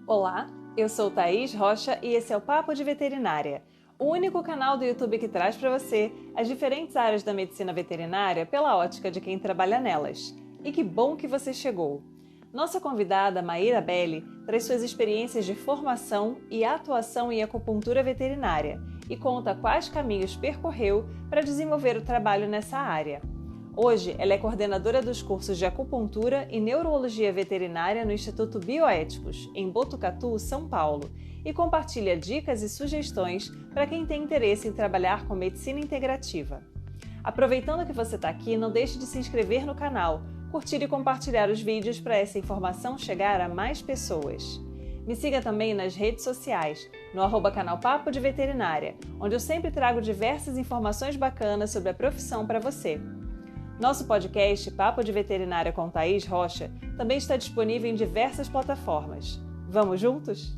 Olá, eu sou Thaís Rocha e esse é o Papo de Veterinária, o único canal do YouTube que traz para você as diferentes áreas da medicina veterinária pela ótica de quem trabalha nelas. E que bom que você chegou! Nossa convidada, Maíra Belli, traz suas experiências de formação e atuação em acupuntura veterinária e conta quais caminhos percorreu para desenvolver o trabalho nessa área. Hoje, ela é coordenadora dos cursos de acupuntura e neurologia veterinária no Instituto Bioéticos, em Botucatu, São Paulo, e compartilha dicas e sugestões para quem tem interesse em trabalhar com medicina integrativa. Aproveitando que você está aqui, não deixe de se inscrever no canal, curtir e compartilhar os vídeos para essa informação chegar a mais pessoas. Me siga também nas redes sociais, no @canal Papo de Veterinária, onde eu sempre trago diversas informações bacanas sobre a profissão para você. Nosso podcast Papo de Veterinária com Thaís Rocha também está disponível em diversas plataformas. Vamos juntos?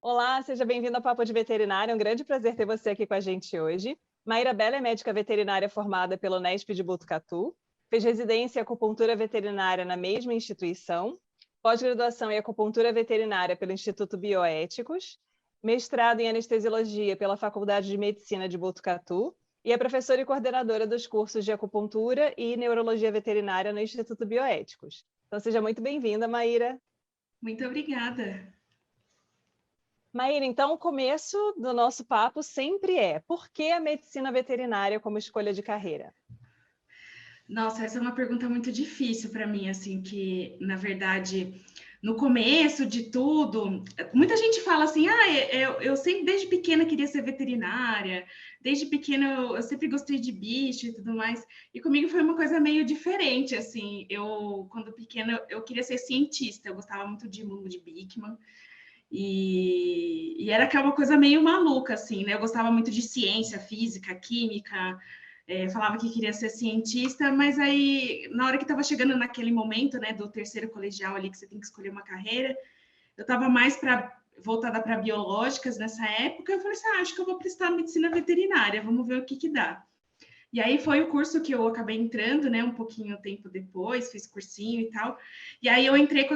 Olá, seja bem-vindo ao Papo de Veterinária. É um grande prazer ter você aqui com a gente hoje. Maíra Belli é médica veterinária formada pelo Unesp de Botucatu. Fez residência em acupuntura veterinária na mesma instituição, pós-graduação em acupuntura veterinária pelo Instituto Bioéticos, mestrado em anestesiologia pela Faculdade de Medicina de Botucatu e é professora e coordenadora dos cursos de acupuntura e neurologia veterinária no Instituto Bioéticos. Então, seja muito bem-vinda, Maíra. Muito obrigada. Maíra, então o começo do nosso papo sempre é: por que a medicina veterinária como escolha de carreira? Nossa, essa é uma pergunta muito difícil para mim, assim, que, na verdade, no começo de tudo, muita gente fala assim, eu sempre, desde pequena, queria ser veterinária, desde pequena eu sempre gostei de bicho e tudo mais, e comigo foi uma coisa meio diferente, assim, quando pequena, eu queria ser cientista, eu gostava muito de mundo de Beckmann, e era aquela coisa meio maluca, assim, né? Eu gostava muito de ciência, física, química, falava que queria ser cientista, mas aí, na hora que estava chegando naquele momento, né, do terceiro colegial ali, que você tem que escolher uma carreira, eu estava mais voltada para biológicas nessa época, eu falei assim, acho que eu vou prestar medicina veterinária, vamos ver o que dá. E aí foi o curso que eu acabei entrando, né, um pouquinho tempo depois, fiz cursinho e tal. E aí eu entrei com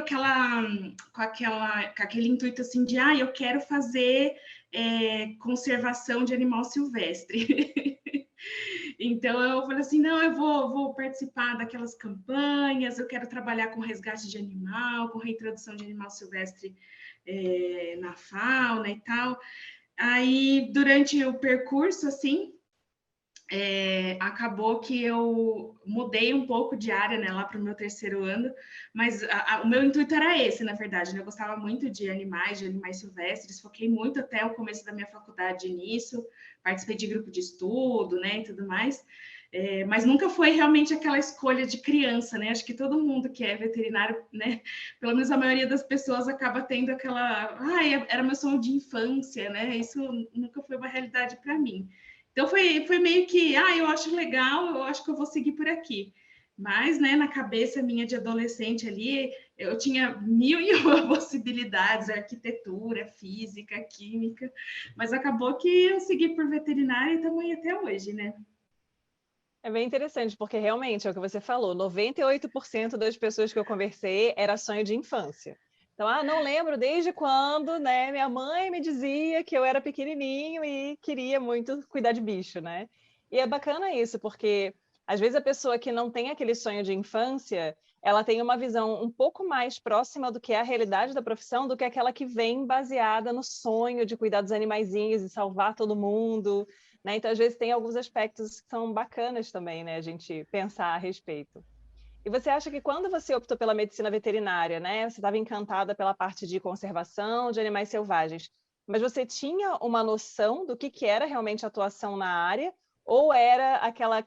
aquele intuito assim de, eu quero fazer conservação de animal silvestre. Então eu falei assim, não, eu vou participar daquelas campanhas, eu quero trabalhar com resgate de animal, com reintrodução de animal silvestre na fauna e tal. Aí durante o percurso, assim, acabou que eu mudei um pouco de área, né, lá para o meu terceiro ano, mas o meu intuito era esse, na verdade, né? Eu gostava muito de animais silvestres, foquei muito até o começo da minha faculdade nisso, participei de grupo de estudo, né, e tudo mais, mas nunca foi realmente aquela escolha de criança, né? Acho que todo mundo que é veterinário, né, pelo menos a maioria das pessoas acaba tendo aquela, era meu sonho de infância, né? Isso nunca foi uma realidade para mim. Então foi meio que, eu acho legal, eu acho que eu vou seguir por aqui. Mas, né, na cabeça minha de adolescente ali, eu tinha 1001 possibilidades, arquitetura, física, química, mas acabou que eu segui por veterinária e estamos aí até hoje, né? É bem interessante, porque realmente é o que você falou, 98% das pessoas que eu conversei era sonho de infância. Então, não lembro desde quando, né, minha mãe me dizia que eu era pequenininho e queria muito cuidar de bicho, né? E é bacana isso, porque às vezes a pessoa que não tem aquele sonho de infância, ela tem uma visão um pouco mais próxima do que é a realidade da profissão do que aquela que vem baseada no sonho de cuidar dos animaizinhos e salvar todo mundo, né? Então, às vezes, tem alguns aspectos que são bacanas também, né? A gente pensar a respeito. E você acha que quando você optou pela medicina veterinária, né? Você estava encantada pela parte de conservação de animais selvagens, mas você tinha uma noção do que era realmente atuação na área? Ou era aquela,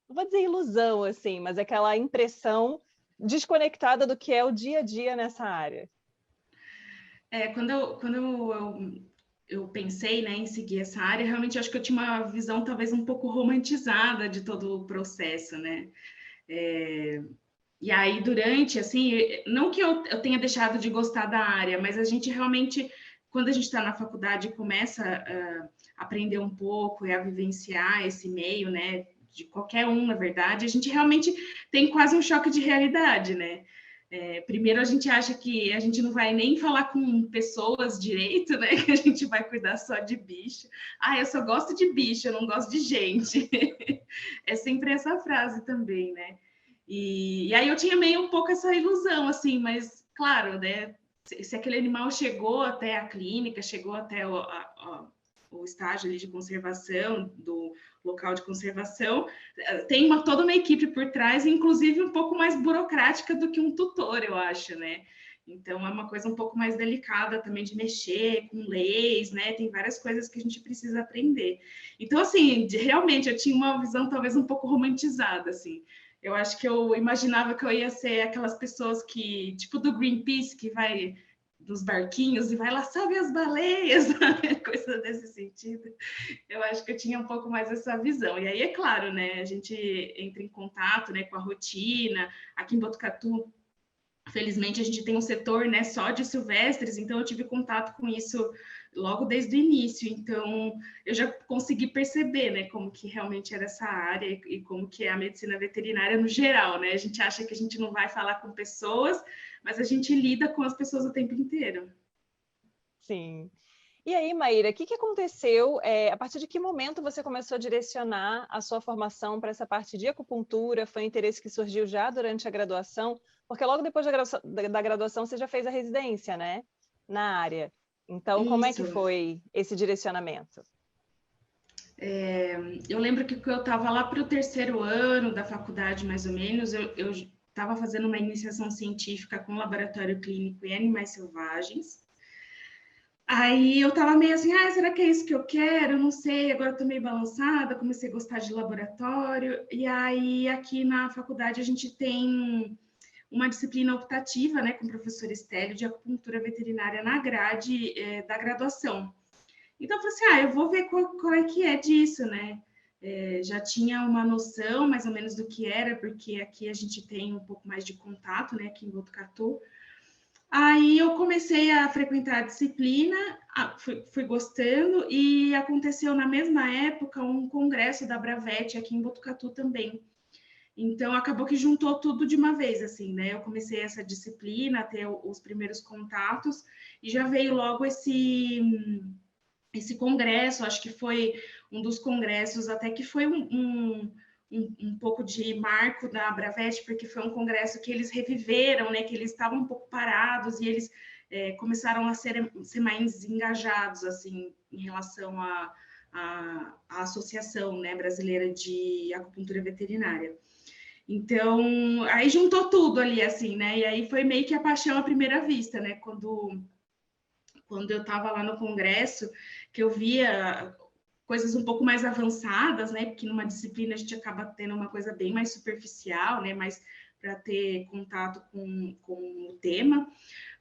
não vou dizer ilusão, assim, mas aquela impressão desconectada do que é o dia a dia nessa área? Quando eu pensei, né, em seguir essa área, realmente acho que eu tinha uma visão talvez um pouco romantizada de todo o processo, né? E aí, durante, assim, não que eu tenha deixado de gostar da área, mas a gente realmente quando a gente está na faculdade e começa a aprender um pouco e a vivenciar esse meio, né, de qualquer um, na verdade, a gente realmente tem quase um choque de realidade, né? Primeiro a gente acha que a gente não vai nem falar com pessoas direito, né? Que a gente vai cuidar só de bicho. Ah, eu só gosto de bicho, eu não gosto de gente. É sempre essa frase também, né? E aí eu tinha meio um pouco essa ilusão, assim, mas claro, né? Se aquele animal chegou até a clínica, chegou até o estágio ali de conservação, do local de conservação, tem toda uma equipe por trás, inclusive um pouco mais burocrática do que um tutor, eu acho, né? Então, é uma coisa um pouco mais delicada também de mexer com leis, né? Tem várias coisas que a gente precisa aprender. Então, assim, realmente, eu tinha uma visão talvez um pouco romantizada, assim. Eu acho que eu imaginava que eu ia ser aquelas pessoas que, tipo do Greenpeace, que vai dos barquinhos e vai lá, salve as baleias, coisa desse sentido. Eu acho que eu tinha um pouco mais essa visão. E aí, é claro, né, a gente entra em contato, né, com a rotina. Aqui em Botucatu, felizmente, a gente tem um setor, né, só de silvestres, então eu tive contato com isso logo desde o início. Então, eu já consegui perceber, né, como que realmente era essa área e como que é a medicina veterinária no geral, né? A gente acha que a gente não vai falar com pessoas, mas a gente lida com as pessoas o tempo inteiro. Sim. E aí, Maíra, o que aconteceu? A partir de que momento você começou a direcionar a sua formação para essa parte de acupuntura? Foi um interesse que surgiu já durante a graduação? Porque logo depois da graduação você já fez a residência, né? Na área. Então, como é que Isso. foi esse direcionamento? Eu lembro que eu estava lá para o terceiro ano da faculdade, mais ou menos, eu estava fazendo uma iniciação científica com laboratório clínico em animais selvagens. Aí eu tava meio assim, será que é isso que eu quero? Eu não sei, agora eu tô meio balançada, comecei a gostar de laboratório. E aí aqui na faculdade a gente tem uma disciplina optativa, né, com o professor Estélio, de acupuntura veterinária na grade da graduação. Então eu falei assim, eu vou ver qual é que é disso, né? Já tinha uma noção mais ou menos do que era, porque aqui a gente tem um pouco mais de contato, né, aqui em Botucatu. Aí eu comecei a frequentar a disciplina, fui gostando, e aconteceu na mesma época um congresso da Bravete aqui em Botucatu também. Então acabou que juntou tudo de uma vez, assim, né? Eu comecei essa disciplina, a ter os primeiros contatos, e já veio logo esse congresso, acho que foi um dos congressos, até que foi um pouco de marco da Bravete, porque foi um congresso que eles reviveram, né, que eles estavam um pouco parados e eles começaram a ser mais engajados, assim, em relação à Associação, né, Brasileira de Acupuntura Veterinária. Então, aí juntou tudo ali, assim, né, e aí foi meio que a paixão à primeira vista, né, quando eu estava lá no congresso, que eu via coisas um pouco mais avançadas, né? Porque numa disciplina a gente acaba tendo uma coisa bem mais superficial, né? Mais para ter contato com o tema.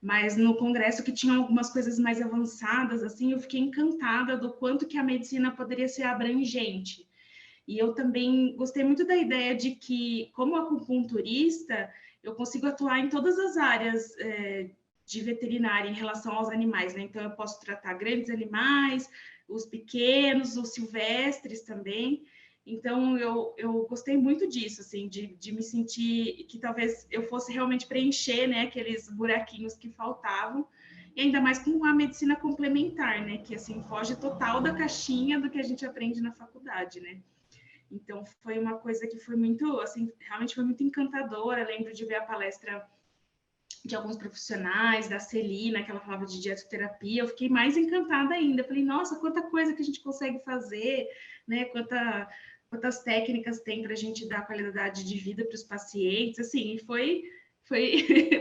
Mas no congresso que tinha algumas coisas mais avançadas, assim, eu fiquei encantada do quanto que a medicina poderia ser abrangente. E eu também gostei muito da ideia de que, como acupunturista, eu consigo atuar em todas as áreas de veterinária em relação aos animais, né? Então, eu posso tratar grandes animais, os pequenos, os silvestres também. Então, eu gostei muito disso, assim, de me sentir que talvez eu fosse realmente preencher, né, aqueles buraquinhos que faltavam, e ainda mais com a medicina complementar, né, que, assim, foge total da caixinha do que a gente aprende na faculdade, né. Então, foi uma coisa que foi muito, assim, realmente foi muito encantadora. Eu lembro de ver a palestra de alguns profissionais, da Celina, que ela falava de dietoterapia, eu fiquei mais encantada ainda. Eu falei, nossa, quanta coisa que a gente consegue fazer, né? Quantas técnicas tem para a gente dar qualidade de vida para os pacientes, assim, e foi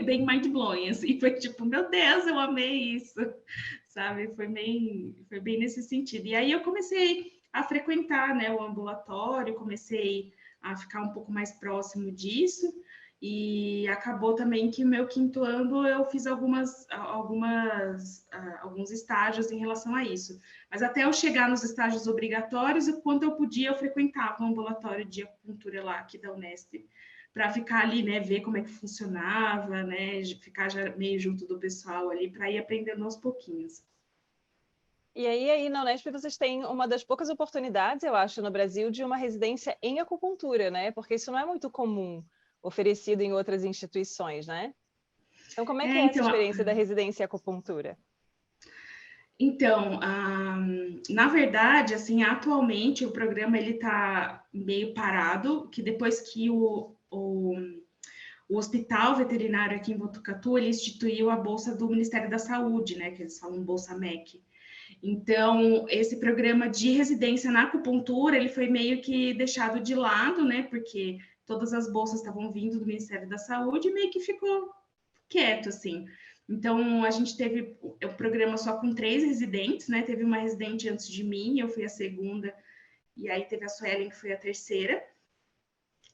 bem mind-blowing, assim, foi tipo, meu Deus, eu amei isso, sabe? Foi bem nesse sentido. E aí eu comecei a frequentar, né, o ambulatório, comecei a ficar um pouco mais próximo disso, e acabou também que meu quinto ano eu fiz alguns estágios em relação a isso. Mas até eu chegar nos estágios obrigatórios, quando eu podia, eu frequentava o ambulatório de acupuntura lá aqui da Unesp, para ficar ali, né, ver como é que funcionava, né, ficar já meio junto do pessoal ali, para ir aprendendo aos pouquinhos. E aí na Unesp vocês têm uma das poucas oportunidades, eu acho, no Brasil, de uma residência em acupuntura, né? Porque isso não é muito comum, oferecido em outras instituições, né? Então, como é que é essa Então, experiência da residência em acupuntura? Então, na verdade, assim, atualmente o programa ele está meio parado, que depois que o hospital veterinário aqui em Botucatu, ele instituiu a bolsa do Ministério da Saúde, né, que eles falam Bolsa MEC. Então, esse programa de residência na acupuntura, ele foi meio que deixado de lado, né, porque todas as bolsas estavam vindo do Ministério da Saúde e meio que ficou quieto, assim. Então, a gente teve o programa só com 3 residentes, né? Teve uma residente antes de mim, eu fui a segunda, e aí teve a Suelen, que foi a terceira.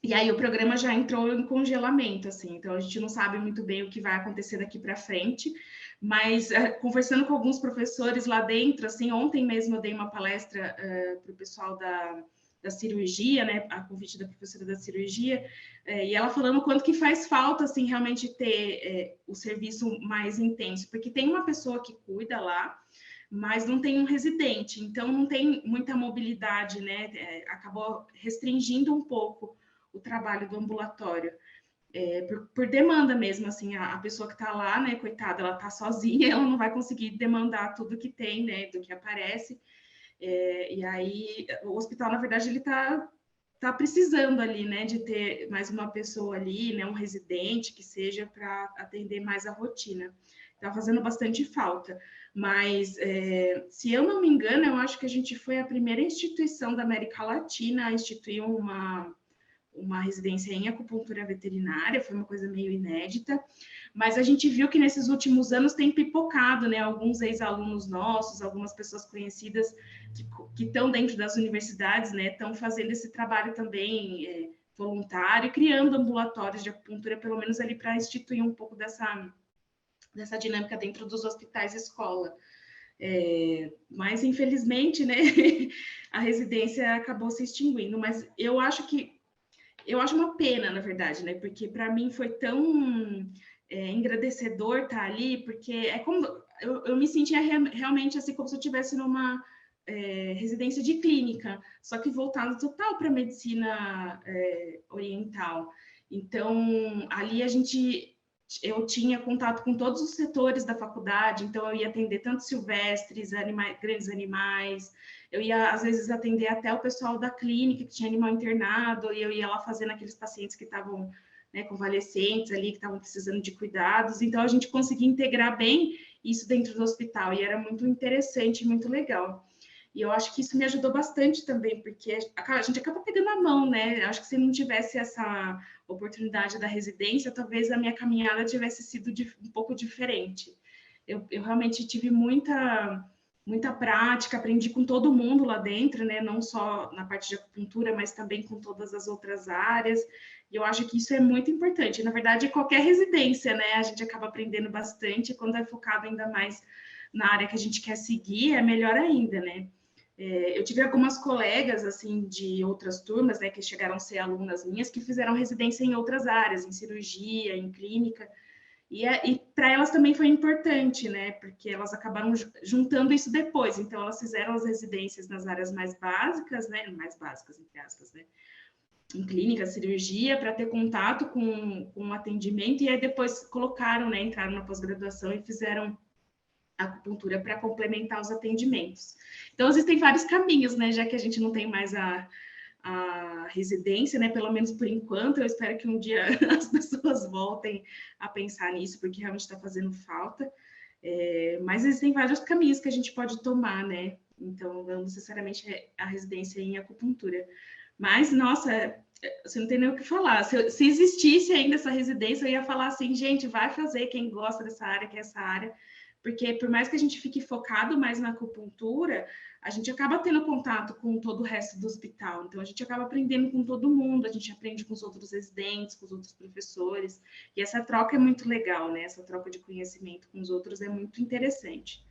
E aí o programa já entrou em congelamento, assim, então a gente não sabe muito bem o que vai acontecer daqui para frente, mas conversando com alguns professores lá dentro, assim, ontem mesmo eu dei uma palestra para o pessoal da cirurgia, né, a convite da professora da cirurgia, e ela falando quanto que faz falta, assim, realmente ter o serviço mais intenso, porque tem uma pessoa que cuida lá, mas não tem um residente, então não tem muita mobilidade, né, acabou restringindo um pouco o trabalho do ambulatório. Por demanda mesmo, assim, a pessoa que está lá, né, coitada, ela está sozinha, ela não vai conseguir demandar tudo que tem, né, do que aparece, e aí o hospital, na verdade, ele tá precisando ali, né, de ter mais uma pessoa ali, né, um residente que seja para atender mais a rotina. Está fazendo bastante falta. Mas, se eu não me engano, eu acho que a gente foi a primeira instituição da América Latina a instituir uma residência em acupuntura veterinária, foi uma coisa meio inédita, mas a gente viu que nesses últimos anos tem pipocado, né? Alguns ex-alunos nossos, algumas pessoas conhecidas que estão dentro das universidades, né? Estão fazendo esse trabalho também voluntário, criando ambulatórios de acupuntura, pelo menos ali para instituir um pouco dessa dinâmica dentro dos hospitais escola. Mas infelizmente, né, a residência acabou se extinguindo. Mas eu acho uma pena, na verdade, né? Porque para mim foi tão engrandecedor estar ali, porque é como eu me sentia realmente assim como se eu estivesse numa residência de clínica, só que voltado total para a medicina oriental. Então, ali eu tinha contato com todos os setores da faculdade, então eu ia atender tanto silvestres, grandes animais, eu ia, às vezes, atender até o pessoal da clínica, que tinha animal internado, e eu ia lá fazendo aqueles pacientes que estavam, né, convalescentes ali, que estavam precisando de cuidados. Então, a gente conseguia integrar bem isso dentro do hospital, e era muito interessante, muito legal. E eu acho que isso me ajudou bastante também, porque a gente acaba pegando a mão, né? Eu acho que se não tivesse essa oportunidade da residência, talvez a minha caminhada tivesse sido um pouco diferente. Eu realmente tive muita prática, aprendi com todo mundo lá dentro, né? Não só na parte de acupuntura, mas também com todas as outras áreas. E eu acho que isso é muito importante. Na verdade, qualquer residência, né? A gente acaba aprendendo bastante. Quando é focado ainda mais na área que a gente quer seguir, é melhor ainda, né? Eu tive algumas colegas, assim, de outras turmas, né, que chegaram a ser alunas minhas, que fizeram residência em outras áreas, em cirurgia, em clínica, e para elas também foi importante, né, porque elas acabaram juntando isso depois, então elas fizeram as residências nas áreas mais básicas, né, mais básicas, entre aspas, né, em clínica, cirurgia, para ter contato com o atendimento, e aí depois colocaram, né, entraram na pós-graduação e fizeram acupuntura para complementar os atendimentos. Então, existem vários caminhos, né? Já que a gente não tem mais a residência, né? Pelo menos por enquanto, eu espero que um dia as pessoas voltem a pensar nisso, porque realmente está fazendo falta. Mas existem vários caminhos que a gente pode tomar, né? Então, não necessariamente a residência em acupuntura. Mas, nossa, você não tem nem o que falar. Se existisse ainda essa residência, eu ia falar assim, gente, vai fazer quem gosta dessa área, quer essa área, porque por mais que a gente fique focado mais na acupuntura, a gente acaba tendo contato com todo o resto do hospital. Então, a gente acaba aprendendo com todo mundo, a gente aprende com os outros residentes, com os outros professores. E essa troca é muito legal, né? Essa troca de conhecimento com os outros é muito interessante.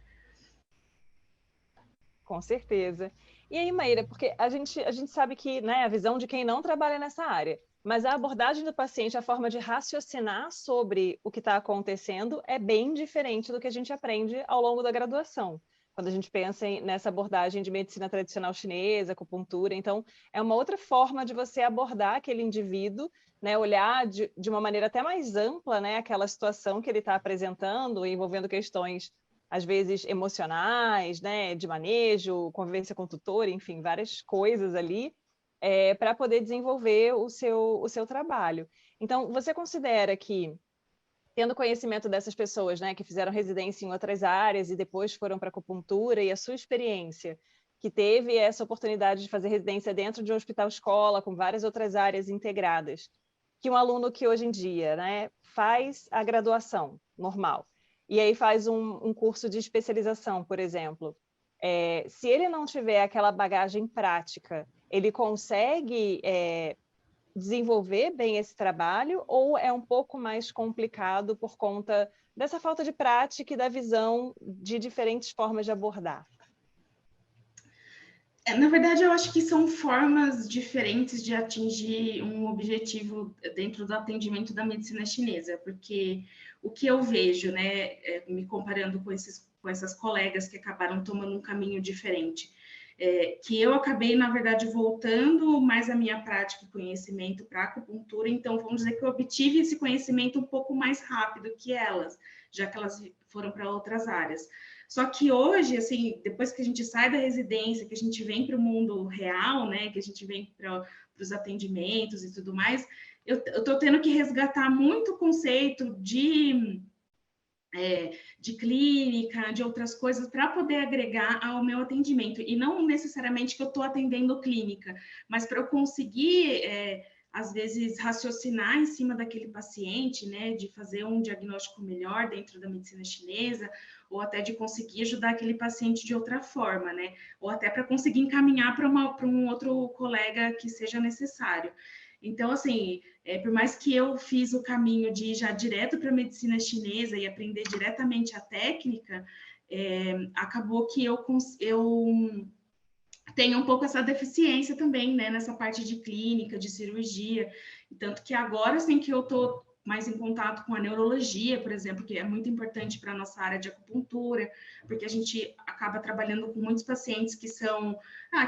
Com certeza. E aí, Maíra, porque a gente sabe que, né, a visão de quem não trabalha nessa área, mas a abordagem do paciente, a forma de raciocinar sobre o que está acontecendo é bem diferente do que a gente aprende ao longo da graduação. quando a gente pensa nessa abordagem de medicina tradicional chinesa, acupuntura. Então, é uma outra forma de você abordar aquele indivíduo, né, olhar de uma maneira até mais ampla, né, aquela situação que ele está apresentando, envolvendo questões, às vezes, emocionais, né, de manejo, convivência com tutor, enfim, várias coisas ali, para poder desenvolver o seu trabalho. Então, você considera que, tendo conhecimento dessas pessoas, né, que fizeram residência em outras áreas e depois foram para a acupuntura, e a sua experiência, que teve essa oportunidade de fazer residência dentro de um hospital-escola, com várias outras áreas integradas, que um aluno que hoje em dia, né, faz a graduação normal, e aí faz um curso de especialização, por exemplo, se ele não tiver aquela bagagem prática, ele consegue desenvolver bem esse trabalho, ou é um pouco mais complicado por conta dessa falta de prática e da visão de diferentes formas de abordar? Na verdade, eu acho que são formas diferentes de atingir um objetivo dentro do atendimento da medicina chinesa, porque o que eu vejo, né, me comparando com essas colegas que acabaram tomando um caminho diferente, que eu acabei, na verdade, voltando mais a minha prática e conhecimento para a acupuntura, então vamos dizer que eu obtive esse conhecimento um pouco mais rápido que elas, já que elas foram para outras áreas. Só que hoje, assim, depois que a gente sai da residência, que a gente vem para o mundo real, né, que a gente vem para os atendimentos e tudo mais, eu estou tendo que resgatar muito conceito de clínica, de outras coisas, para poder agregar ao meu atendimento. E não necessariamente que eu estou atendendo clínica, mas para eu conseguir, às vezes, raciocinar em cima daquele paciente, né, de fazer um diagnóstico melhor dentro da medicina chinesa, ou até de conseguir ajudar aquele paciente de outra forma, né, ou até para conseguir encaminhar para um outro colega que seja necessário. Então, assim, por mais que eu fiz o caminho de ir já direto para a medicina chinesa e aprender diretamente a técnica, acabou que eu tenho um pouco essa deficiência também, né, nessa parte de clínica, de cirurgia. Tanto que agora, assim, que eu estou mais em contato com a neurologia, por exemplo, que é muito importante para a nossa área de acupuntura, porque a gente acaba trabalhando com muitos pacientes que são,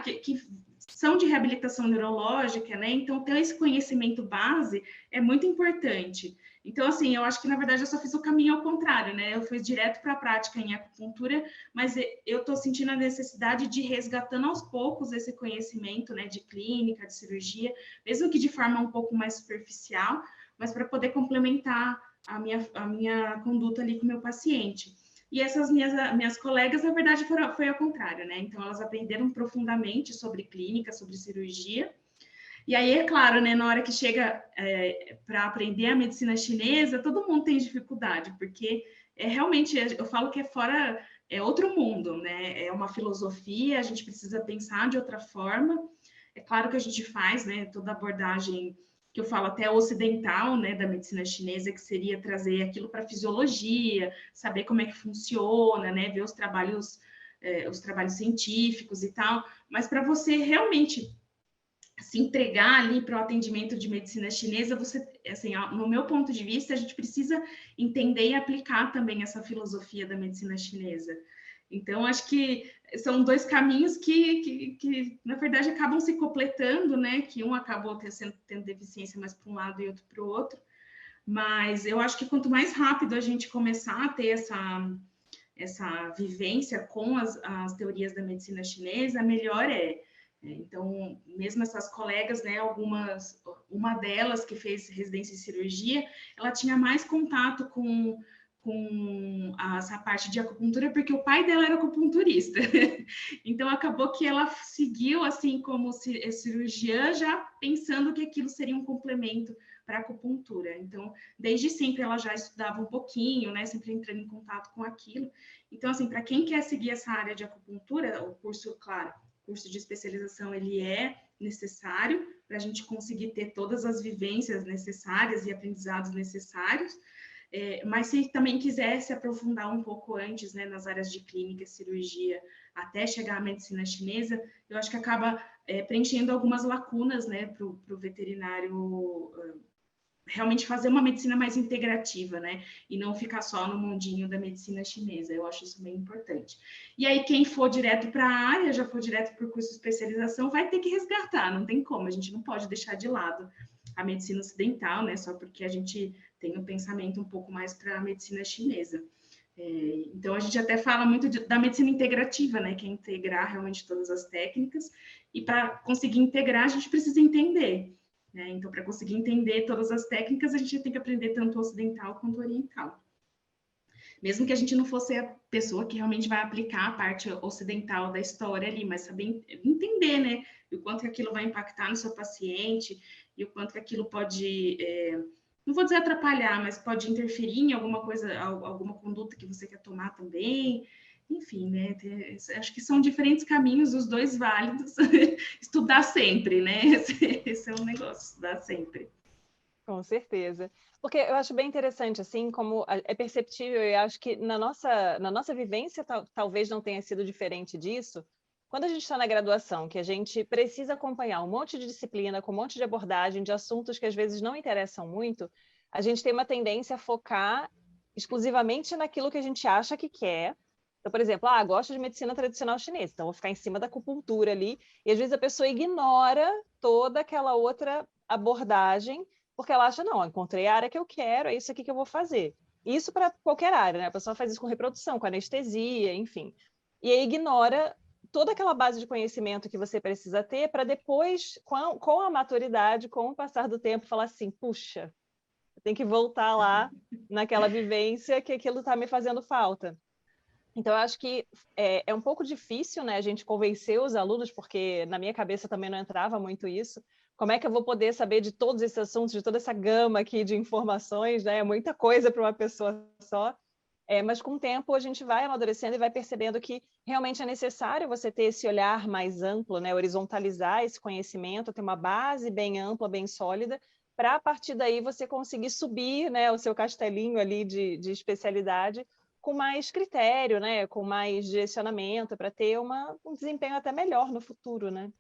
que são de reabilitação neurológica, né? Então, ter esse conhecimento base é muito importante. Então, assim, eu acho que, na verdade, eu só fiz o caminho ao contrário, né? Eu fui direto para a prática em acupuntura, mas eu estou sentindo a necessidade de ir resgatando aos poucos esse conhecimento, né, de clínica, de cirurgia, mesmo que de forma um pouco mais superficial, mas para poder complementar a minha conduta ali com o meu paciente. E essas minhas colegas, na verdade, foi ao contrário, né? Então, elas aprenderam profundamente sobre clínica, sobre cirurgia. E aí, é claro, né, na hora que chega para aprender a medicina chinesa, todo mundo tem dificuldade, porque realmente, eu falo que é outro mundo, né? É uma filosofia, a gente precisa pensar de outra forma. É claro que a gente faz, né, toda abordagem que eu falo até ocidental, né, da medicina chinesa, que seria trazer aquilo para a fisiologia, saber como é que funciona, né, ver os trabalhos científicos e tal, mas para você realmente se entregar ali para o atendimento de medicina chinesa, você, assim, no meu ponto de vista, a gente precisa entender e aplicar também essa filosofia da medicina chinesa. Então, acho que são dois caminhos que na verdade, acabam se completando, né? Que um acabou tendo deficiência mais para um lado e outro para o outro. Mas eu acho que quanto mais rápido a gente começar a ter essa vivência com as teorias da medicina chinesa, melhor é. Então, mesmo essas colegas, né, uma delas que fez residência em cirurgia, ela tinha mais contato com essa parte de acupuntura, porque o pai dela era acupunturista. Então, acabou que ela seguiu, assim, como cirurgiã, já pensando que aquilo seria um complemento para a acupuntura. Então, desde sempre ela já estudava um pouquinho, né, sempre entrando em contato com aquilo. Então, assim, para quem quer seguir essa área de acupuntura, o curso, claro, o curso de especialização, ele é necessário para a gente conseguir ter todas as vivências necessárias e aprendizados necessários, mas se também quiser se aprofundar um pouco antes, né, nas áreas de clínica, cirurgia, até chegar à medicina chinesa, eu acho que acaba preenchendo algumas lacunas, né, para o veterinário realmente fazer uma medicina mais integrativa, né? E não ficar só no mundinho da medicina chinesa. Eu acho isso bem importante. E aí, quem for direto para a área, já for direto para o curso de especialização, vai ter que resgatar, não tem como, a gente não pode deixar de lado a medicina ocidental, né? Só porque a gente tem um pensamento um pouco mais para a medicina chinesa. Então, a gente até fala muito da medicina integrativa, né? Que é integrar realmente todas as técnicas. E para conseguir integrar, a gente precisa entender. Né? Então, para conseguir entender todas as técnicas, a gente tem que aprender tanto ocidental quanto oriental. Mesmo que a gente não fosse a pessoa que realmente vai aplicar a parte ocidental da história ali, mas saber entender, né? O quanto que aquilo vai impactar no seu paciente e o quanto que aquilo pode, não vou dizer atrapalhar, mas pode interferir em alguma coisa, alguma conduta que você quer tomar também. Enfim, né? Acho que são diferentes caminhos, os dois válidos. Estudar sempre, né? Esse é um negócio, estudar sempre. Com certeza. Porque eu acho bem interessante, assim, como é perceptível, e acho que na nossa vivência talvez não tenha sido diferente disso. Quando a gente está na graduação, que a gente precisa acompanhar um monte de disciplina, com um monte de abordagem, de assuntos que às vezes não interessam muito, a gente tem uma tendência a focar exclusivamente naquilo que a gente acha que quer. Então, por exemplo, gosto de medicina tradicional chinesa, então vou ficar em cima da acupuntura ali, e às vezes a pessoa ignora toda aquela outra abordagem porque ela acha, não, encontrei a área que eu quero, é isso aqui que eu vou fazer. Isso para qualquer área, né? A pessoa faz isso com reprodução, com anestesia, enfim. E aí ignora toda aquela base de conhecimento que você precisa ter para depois, com a maturidade, com o passar do tempo, falar assim, puxa, tem que voltar lá naquela vivência que aquilo está me fazendo falta. Então, eu acho que é um pouco difícil, né, a gente convencer os alunos, porque na minha cabeça também não entrava muito isso. Como é que eu vou poder saber de todos esses assuntos, de toda essa gama aqui de informações, né? É muita coisa para uma pessoa só. Mas com o tempo a gente vai amadurecendo e vai percebendo que realmente é necessário você ter esse olhar mais amplo, né? Horizontalizar esse conhecimento, ter uma base bem ampla, bem sólida, para a partir daí você conseguir subir, né, o seu castelinho ali de especialidade com mais critério, né? Com mais direcionamento, para ter um desempenho até melhor no futuro, né?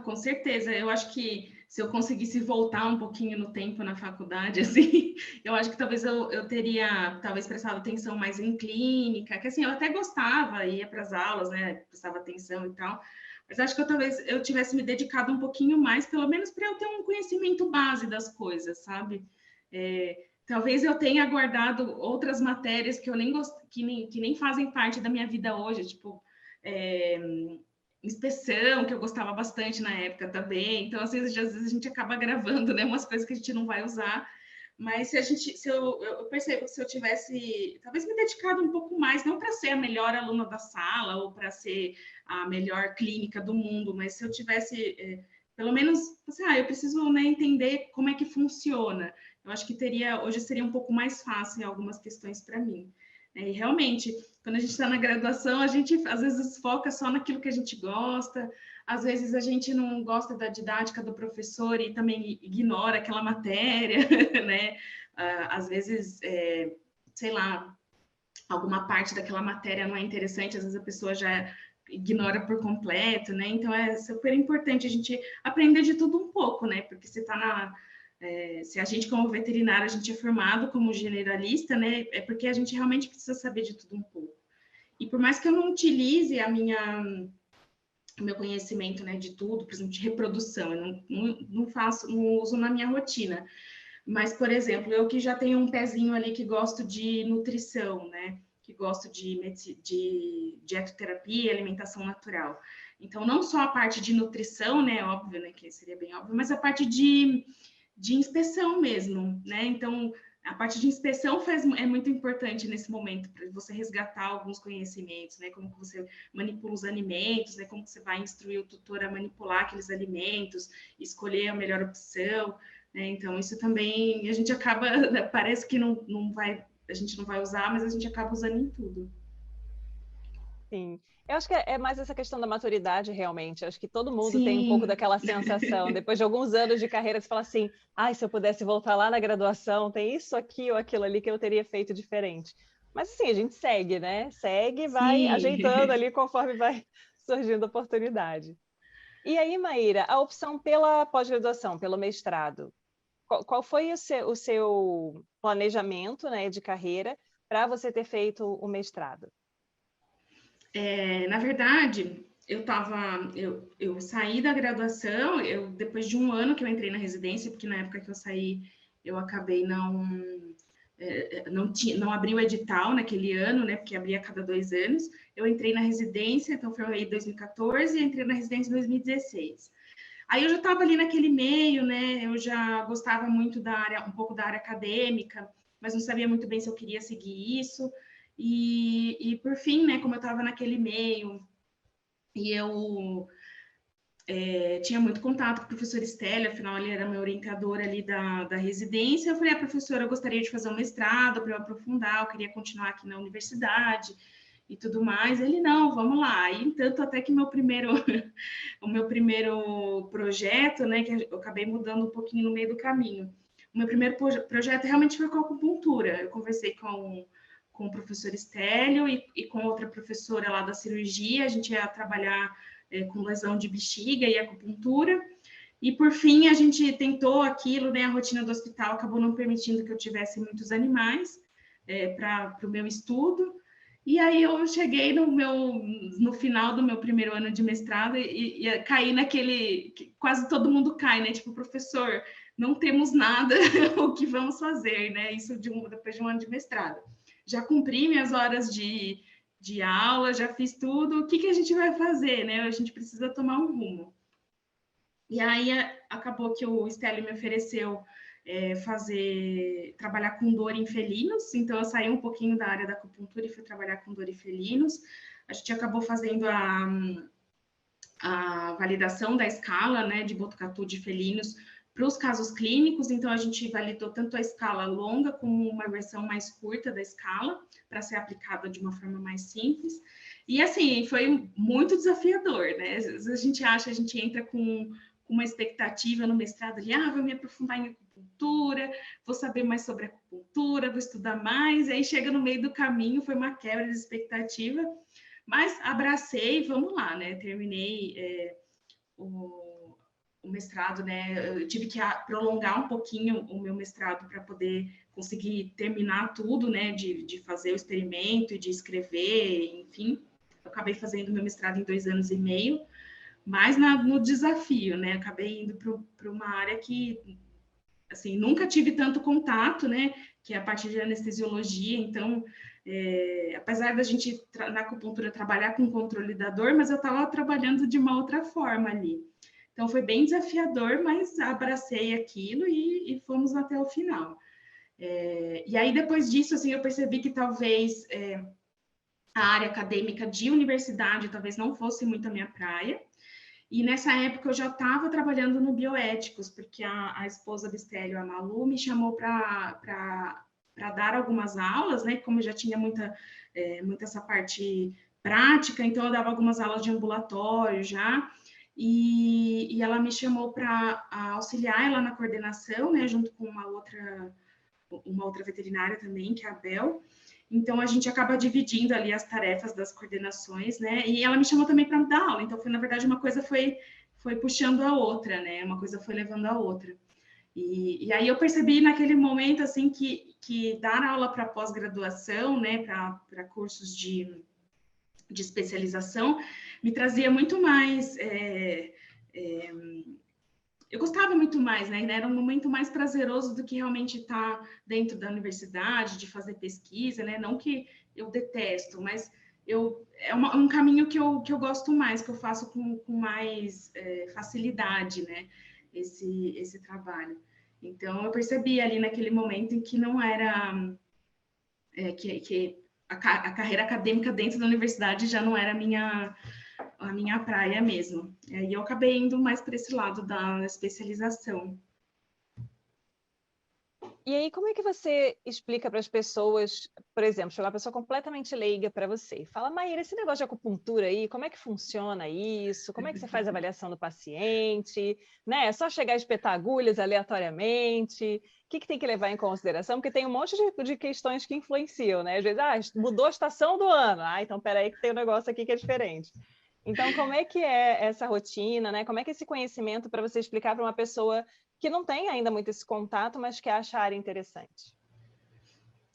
Com certeza. Eu acho que se eu conseguisse voltar um pouquinho no tempo na faculdade, assim, eu acho que talvez eu teria talvez prestado atenção mais em clínica, que assim, eu até gostava, ia para as aulas, né? Prestava atenção e tal. Mas acho que talvez eu tivesse me dedicado um pouquinho mais, pelo menos para eu ter um conhecimento base das coisas, sabe? Talvez eu tenha guardado outras matérias que eu nem gosto, que nem fazem parte da minha vida hoje, tipo. É, inspeção, que eu gostava bastante na época também. Então, às vezes a gente acaba gravando, né, umas coisas que a gente não vai usar. Mas eu percebo que se eu tivesse, talvez me dedicado um pouco mais, não para ser a melhor aluna da sala ou para ser a melhor clínica do mundo, mas se eu tivesse, pelo menos, assim, eu preciso, né, entender como é que funciona. Eu acho que hoje seria um pouco mais fácil em algumas questões para mim. E realmente, quando a gente está na graduação, a gente às vezes foca só naquilo que a gente gosta, às vezes a gente não gosta da didática do professor e também ignora aquela matéria, né? Às vezes, sei lá, alguma parte daquela matéria não é interessante, às vezes a pessoa já ignora por completo, né? Então é super importante a gente aprender de tudo um pouco, né? Porque você está se a gente, como veterinário, a gente é formado como generalista, né? É porque a gente realmente precisa saber de tudo um pouco. E por mais que eu não utilize o meu conhecimento, né, de tudo, por exemplo, de reprodução, eu não uso na minha rotina. Mas, por exemplo, eu que já tenho um pezinho ali que gosto de nutrição, né? Que gosto de dietoterapia e alimentação natural. Então, não só a parte de nutrição, né? Óbvio, né? Que seria bem óbvio, mas a parte de inspeção mesmo, né? Então, a parte de inspeção é muito importante nesse momento, para você resgatar alguns conhecimentos, né? Como que você manipula os alimentos, né? Como que você vai instruir o tutor a manipular aqueles alimentos, escolher a melhor opção, né? Então, isso também a gente acaba, parece que a gente não vai usar, mas a gente acaba usando em tudo. Sim. Eu acho que é mais essa questão da maturidade, realmente. Eu acho que todo mundo tem um pouco Sim, daquela sensação. Depois de alguns anos de carreira, você fala assim, se eu pudesse voltar lá na graduação, tem isso aqui ou aquilo ali que eu teria feito diferente. Mas assim, a gente segue, né? Segue e vai ajeitando sim. ali conforme vai surgindo a oportunidade. E aí, Maíra, a opção pela pós-graduação, pelo mestrado, qual foi o seu planejamento, né, de carreira para você ter feito o mestrado? Na verdade, eu saí da graduação, depois de um ano que eu entrei na residência, porque na época que eu saí, eu acabei não abri o edital naquele ano, né? Porque abria a cada 2 anos. Eu entrei na residência, então foi em 2014 e entrei na residência em 2016. Aí eu já estava ali naquele meio, né? Eu já gostava muito da área, um pouco da área acadêmica, mas não sabia muito bem se eu queria seguir isso. E por fim, né? Como eu estava naquele meio e eu tinha muito contato com o professor Stélio, afinal ele era meu orientador ali da residência. Eu falei, professora, eu gostaria de fazer um mestrado para eu aprofundar, eu queria continuar aqui na universidade e tudo mais. Ele, não, vamos lá. E tanto até que o meu primeiro projeto, né, que eu acabei mudando um pouquinho no meio do caminho. O meu primeiro projeto realmente foi com a acupuntura. Eu conversei com o professor Stélio e com outra professora lá da cirurgia. A gente ia trabalhar com lesão de bexiga e acupuntura. E, por fim, a gente tentou aquilo, né? A rotina do hospital acabou não permitindo que eu tivesse muitos animais para o meu estudo. E aí eu cheguei no final do meu primeiro ano de mestrado e caí naquele... que quase todo mundo cai, né? Tipo, professor, não temos nada, o que vamos fazer, né? Isso depois de um ano de mestrado. Já cumpri minhas horas de aula, já fiz tudo, o que a gente vai fazer, né? A gente precisa tomar um rumo. E aí acabou que o Stélio me ofereceu trabalhar com dor em felinos, então eu saí um pouquinho da área da acupuntura e fui trabalhar com dor em felinos. A gente acabou fazendo a validação da escala, né, de Botucatu de felinos para os casos clínicos, então a gente validou tanto a escala longa como uma versão mais curta da escala, para ser aplicada de uma forma mais simples. E assim, foi muito desafiador, né? Às vezes a gente entra com uma expectativa no mestrado ali, vou me aprofundar em acupuntura, vou saber mais sobre acupuntura, vou estudar mais, e aí chega no meio do caminho, foi uma quebra de expectativa, mas abracei, vamos lá, né? Terminei o mestrado, né? Eu tive que prolongar um pouquinho o meu mestrado para poder conseguir terminar tudo, né? De fazer o experimento e de escrever, enfim. Eu acabei fazendo meu mestrado em 2 anos e meio, mas no desafio, né? Acabei indo para uma área que, assim, nunca tive tanto contato, né? Que é a parte de anestesiologia. Então, apesar da gente na acupuntura trabalhar com controle da dor, mas eu estava trabalhando de uma outra forma ali. Então, foi bem desafiador, mas abracei aquilo e fomos até o final. E aí, depois disso, assim, eu percebi que talvez a área acadêmica de universidade talvez não fosse muito a minha praia. E nessa época eu já estava trabalhando no Bioéticos, porque a esposa do Stélio, a Malu, me chamou para dar algumas aulas, né? Como eu já tinha muita essa parte prática, então eu dava algumas aulas de ambulatório já. E ela me chamou para auxiliar ela na coordenação, né? Junto com uma outra veterinária também, que é a Bel. Então, a gente acaba dividindo ali as tarefas das coordenações, né? E ela me chamou também para dar aula. Então, na verdade, uma coisa foi puxando a outra, né? Uma coisa foi levando a outra. E aí eu percebi naquele momento, assim, que dar aula para pós-graduação, né? Para cursos de especialização, me trazia muito mais... eu gostava muito mais, né? Era um momento mais prazeroso do que realmente estar dentro da universidade, de fazer pesquisa, né? Não que eu detesto, mas um caminho que eu gosto mais, que eu faço com mais facilidade, né? Esse trabalho. Então, eu percebi ali naquele momento em que não era... que a carreira acadêmica dentro da universidade já não era a minha praia mesmo. E eu acabei indo mais para esse lado da especialização. E aí, como é que você explica para as pessoas, por exemplo, chega uma pessoa completamente leiga para você e fala, Maíra, esse negócio de acupuntura aí, como é que funciona isso? Como é que você faz a avaliação do paciente? Né? É só chegar a espetar agulhas aleatoriamente? O que tem que levar em consideração? Porque tem um monte de questões que influenciam, né? Às vezes, mudou a estação do ano. Então peraí que tem um negócio aqui que é diferente. Então, como é que é essa rotina, né? Como é que é esse conhecimento para você explicar para uma pessoa que não tem ainda muito esse contato, mas que acha a área interessante?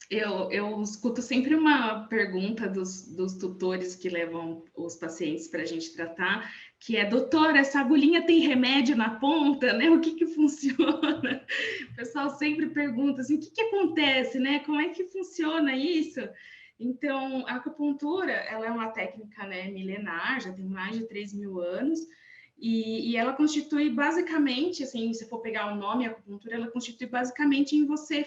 Eu escuto sempre uma pergunta dos tutores que levam os pacientes para a gente tratar, que é, doutora, essa agulhinha tem remédio na ponta, né? O que funciona? O pessoal sempre pergunta assim, o que acontece, né? Como é que funciona isso? Então, a acupuntura, ela é uma técnica, né, milenar, já tem mais de 3.000 anos, e ela constitui basicamente, assim, se for pegar o nome acupuntura, ela constitui basicamente em você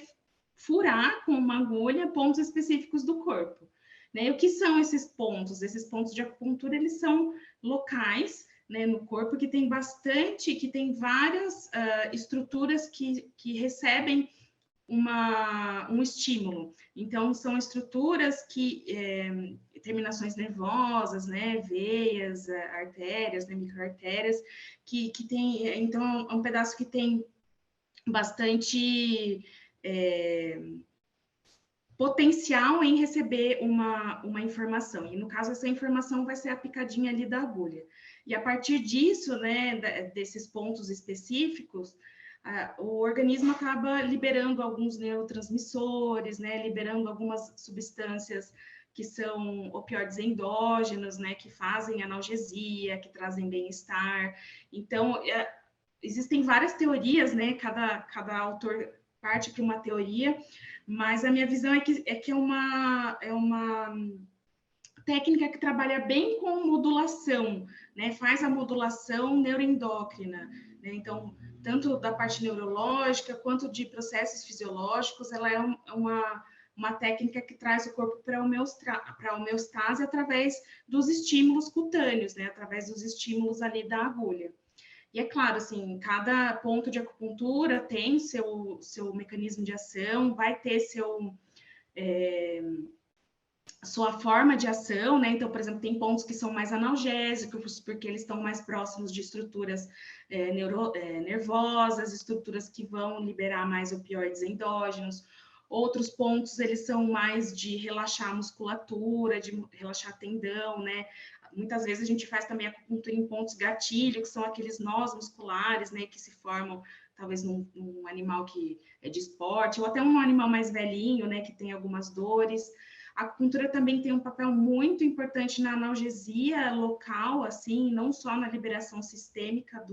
furar com uma agulha pontos específicos do corpo. Né? E o que são esses pontos? Esses pontos de acupuntura, eles são locais, né, no corpo que tem várias estruturas que recebem um estímulo. Então, são estruturas terminações nervosas, né, veias, artérias, né, microartérias, que tem, então, é um pedaço que tem bastante potencial em receber uma informação. E, no caso, essa informação vai ser a picadinha ali da agulha. E, a partir disso, né, desses pontos específicos, o organismo acaba liberando alguns neurotransmissores, né, liberando algumas substâncias que são opioides endógenos, né, que fazem analgesia, que trazem bem-estar. Então, existem várias teorias, né, cada autor parte para uma teoria, mas a minha visão é que é uma técnica que trabalha bem com modulação, né? Faz a modulação neuroendócrina, né? Então, tanto da parte neurológica quanto de processos fisiológicos, ela é uma técnica que traz o corpo para a homeostase através dos estímulos cutâneos, né? Através dos estímulos ali da agulha. E é claro, assim, cada ponto de acupuntura tem seu mecanismo de ação, vai ter sua forma de ação, né? Então, por exemplo, tem pontos que são mais analgésicos, porque eles estão mais próximos de estruturas nervosas, estruturas que vão liberar mais opioides endógenos. Outros pontos, eles são mais de relaxar a musculatura, de relaxar tendão, né? Muitas vezes a gente faz também acupuntura em pontos gatilho, que são aqueles nós musculares, né, que se formam talvez num animal que é de esporte, ou até um animal mais velhinho, né, que tem algumas dores. A acupuntura também tem um papel muito importante na analgesia local, assim, não só na liberação sistêmica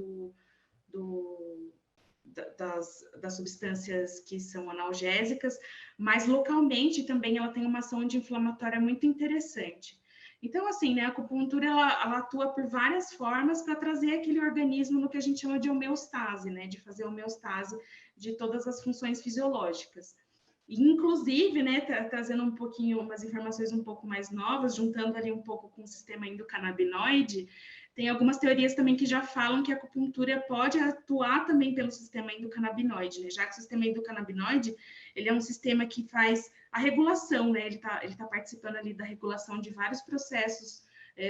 das substâncias que são analgésicas, mas localmente também ela tem uma ação anti-inflamatória muito interessante. Então, assim, né, a acupuntura ela atua por várias formas para trazer aquele organismo no que a gente chama de homeostase, né, de fazer homeostase de todas as funções fisiológicas. Inclusive, né, trazendo um pouquinho, umas informações um pouco mais novas, juntando ali um pouco com o sistema endocannabinoide, tem algumas teorias também que já falam que a acupuntura pode atuar também pelo sistema endocannabinoide, né? Já que o sistema endocannabinoide, ele é um sistema que faz a regulação, né? Ele tá participando ali da regulação de vários processos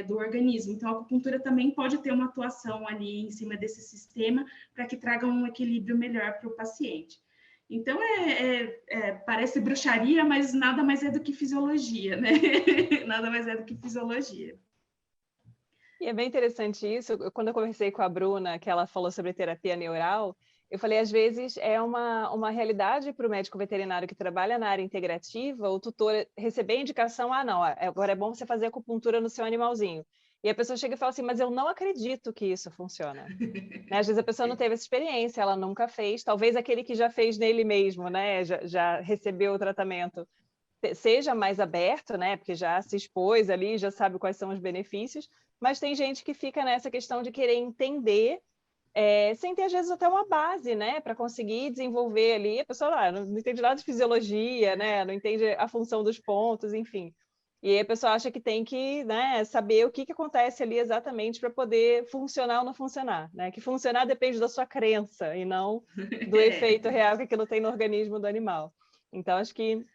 do organismo. Então, a acupuntura também pode ter uma atuação ali em cima desse sistema para que traga um equilíbrio melhor para o paciente. Então, parece bruxaria, mas nada mais é do que fisiologia, né? Nada mais é do que fisiologia. E é bem interessante isso. Quando eu conversei com a Bruna, que ela falou sobre terapia neural, eu falei, às vezes é uma realidade para o médico veterinário que trabalha na área integrativa, o tutor receber a indicação, não, agora é bom você fazer acupuntura no seu animalzinho. E a pessoa chega e fala assim, mas eu não acredito que isso funciona. Né? Às vezes a pessoa não teve essa experiência, ela nunca fez, talvez aquele que já fez nele mesmo, né? Já recebeu o tratamento, seja mais aberto, né? Porque já se expôs ali, já sabe quais são os benefícios, mas tem gente que fica nessa questão de querer entender, sem ter, às vezes, até uma base, né? Para conseguir desenvolver ali. A pessoa não entende nada de fisiologia, né? Não entende a função dos pontos, enfim. E aí a pessoa acha que tem que, né, saber o que acontece ali exatamente para poder funcionar ou não funcionar, né? Que funcionar depende da sua crença e não do efeito real que aquilo tem no organismo do animal. Então, acho que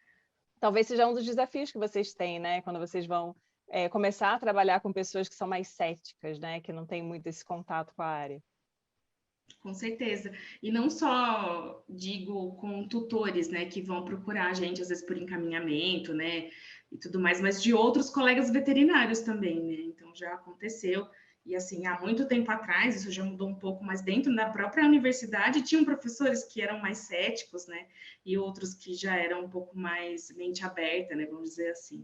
talvez seja um dos desafios que vocês têm, né? Quando vocês vão começar a trabalhar com pessoas que são mais céticas, né? Que não têm muito esse contato com a área. Com certeza. E não só, digo, com tutores, né, que vão procurar a gente, às vezes, por encaminhamento, né, e tudo mais, mas de outros colegas veterinários também, né? Então, já aconteceu E assim, há muito tempo atrás, isso já mudou um pouco, mas dentro da própria universidade tinham professores que eram mais céticos, né? E outros que já eram um pouco mais mente aberta, né? Vamos dizer assim.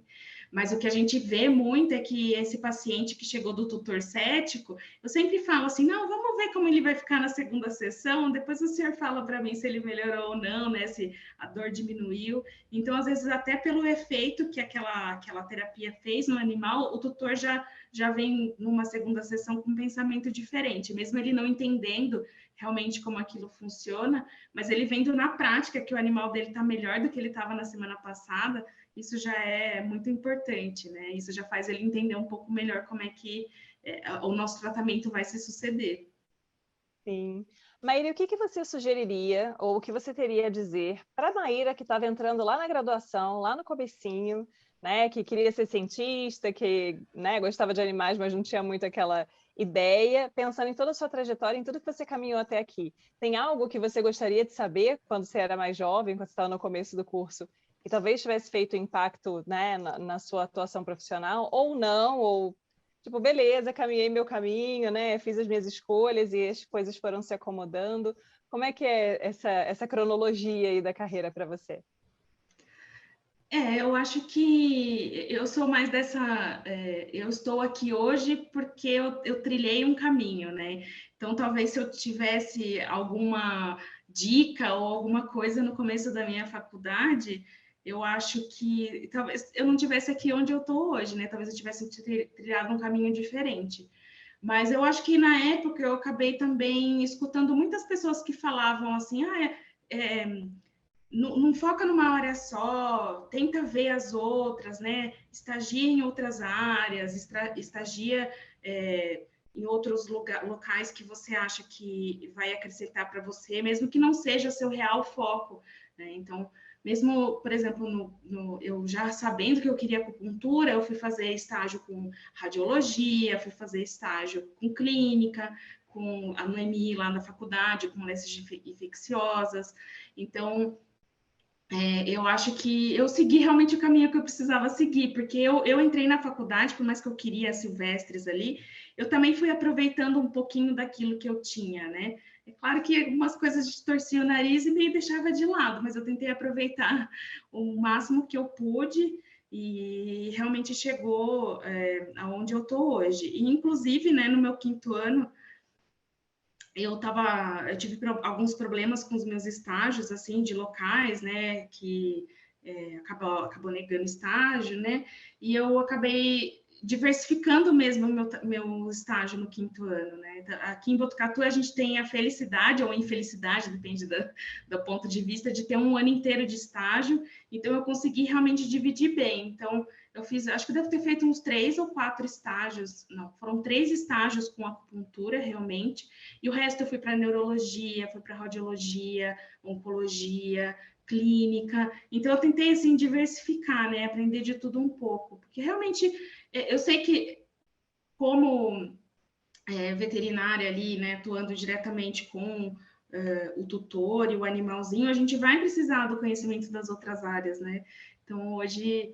Mas o que a gente vê muito é que esse paciente que chegou do tutor cético, eu sempre falo assim, não, vamos ver como ele vai ficar na segunda sessão, depois o senhor fala para mim se ele melhorou ou não, né? Se a dor diminuiu. Então, às vezes, até pelo efeito que aquela terapia fez no animal, o tutor já vem numa segunda sessão com um pensamento diferente, mesmo ele não entendendo realmente como aquilo funciona, mas ele vendo na prática que o animal dele está melhor do que ele estava na semana passada, isso já é muito importante, né? Isso já faz ele entender um pouco melhor como é que o nosso tratamento vai se suceder. Sim. Maíra, o que você sugeriria ou o que você teria a dizer para a Maíra que estava entrando lá na graduação, lá no comecinho, né, que queria ser cientista, que, né, gostava de animais, mas não tinha muito aquela ideia, pensando em toda a sua trajetória, em tudo que você caminhou até aqui. Tem algo que você gostaria de saber quando você era mais jovem, quando você estava no começo do curso, que talvez tivesse feito impacto, né, na sua atuação profissional, ou não, ou tipo, beleza, caminhei meu caminho, né? Fiz as minhas escolhas e as coisas foram se acomodando. Como é que é essa cronologia aí da carreira para você? Eu acho que eu sou mais dessa. Eu estou aqui hoje porque eu trilhei um caminho, né? Então, talvez se eu tivesse alguma dica ou alguma coisa no começo da minha faculdade, eu acho que talvez eu não tivesse aqui onde eu estou hoje, né? Talvez eu tivesse trilhado um caminho diferente. Mas eu acho que na época eu acabei também escutando muitas pessoas que falavam assim, não foca numa área só, tenta ver as outras, né? Estagia em outras áreas, estagia em outros locais que você acha que vai acrescentar para você, mesmo que não seja seu real foco, né? Então, mesmo, por exemplo, eu já sabendo que eu queria acupuntura, eu fui fazer estágio com radiologia, fui fazer estágio com clínica, com a NMI lá na faculdade, com doenças infecciosas. Então, eu acho que eu segui realmente o caminho que eu precisava seguir, porque eu entrei na faculdade, por mais que eu queria silvestres ali, eu também fui aproveitando um pouquinho daquilo que eu tinha, né? É claro que algumas coisas torcia o nariz e me deixava de lado, mas eu tentei aproveitar o máximo que eu pude e realmente chegou aonde eu estou hoje. E, inclusive, né, no meu 5º ano, eu tive alguns problemas com os meus estágios, assim, de locais, né, que acabou negando estágio, né, e eu acabei diversificando mesmo o meu estágio no 5º ano, né. Aqui em Botucatu a gente tem a felicidade ou infelicidade, depende do ponto de vista, de ter um ano inteiro de estágio, então eu consegui realmente dividir bem. Então, eu fiz, acho que devo ter feito uns 3 ou 4 estágios, não, foram 3 estágios com acupuntura, realmente, e o resto eu fui para neurologia, fui para radiologia, oncologia, clínica. Então eu tentei assim diversificar, né, aprender de tudo um pouco, porque realmente eu sei que como veterinária ali, né, atuando diretamente com o tutor e o animalzinho, a gente vai precisar do conhecimento das outras áreas, né? Então hoje,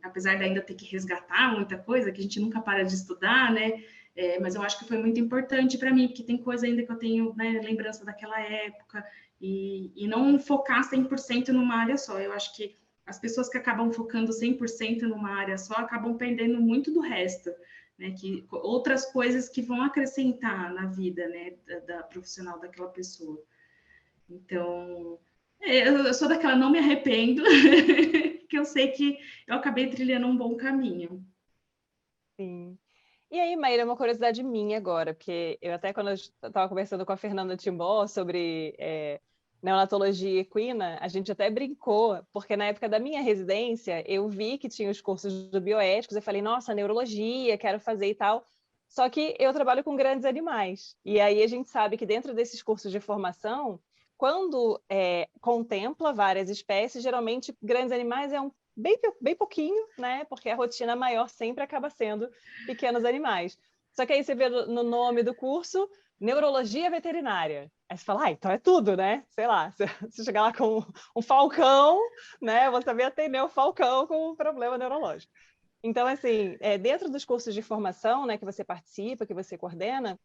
apesar de ainda ter que resgatar muita coisa, que a gente nunca para de estudar, né? Mas eu acho que foi muito importante para mim, porque tem coisa ainda que eu tenho, né, lembrança daquela época, e não focar 100% numa área só. Eu acho que as pessoas que acabam focando 100% numa área só acabam perdendo muito do resto, né? Que outras coisas que vão acrescentar na vida, né, da profissional daquela pessoa. Então, eu sou daquela, não me arrependo, que eu sei que eu acabei trilhando um bom caminho. Sim. E aí, Maíra, uma curiosidade minha agora, porque eu até quando eu estava conversando com a Fernanda Timbó sobre neonatologia equina, a gente até brincou, porque na época da minha residência, eu vi que tinha os cursos do bioéticos, eu falei, nossa, neurologia, quero fazer e tal. Só que eu trabalho com grandes animais. E aí a gente sabe que dentro desses cursos de formação, quando contempla várias espécies, geralmente grandes animais é um bem pouquinho, né? Porque a rotina maior sempre acaba sendo pequenos animais. Só que aí você vê no nome do curso, neurologia veterinária. Aí você fala, então é tudo, né? Sei lá, você chegar lá com um falcão, né? Você saber atender o falcão com um problema neurológico. Então, assim, dentro dos cursos de formação, né, que você participa, que você coordena,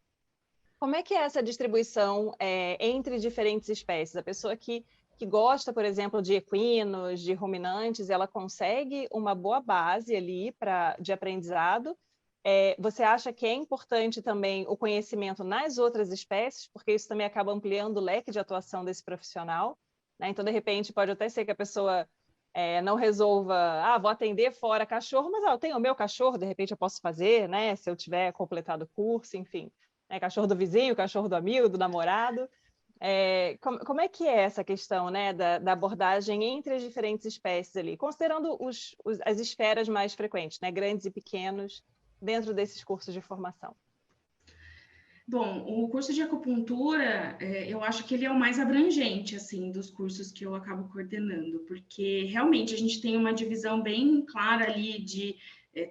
como é que é essa distribuição entre diferentes espécies? A pessoa que gosta, por exemplo, de equinos, de ruminantes, ela consegue uma boa base ali de aprendizado. Você acha que é importante também o conhecimento nas outras espécies, porque isso também acaba ampliando o leque de atuação desse profissional, né? Então, de repente, pode até ser que a pessoa não resolva, vou atender fora cachorro, mas eu tenho o meu cachorro, de repente eu posso fazer, né? Se eu tiver completado o curso, enfim. Cachorro do vizinho, cachorro do amigo, do namorado. Como é que é essa questão, né, da abordagem entre as diferentes espécies ali, considerando as esferas mais frequentes, né, grandes e pequenos, dentro desses cursos de formação? Bom, o curso de acupuntura, eu acho que ele é o mais abrangente, assim, dos cursos que eu acabo coordenando, porque realmente a gente tem uma divisão bem clara ali de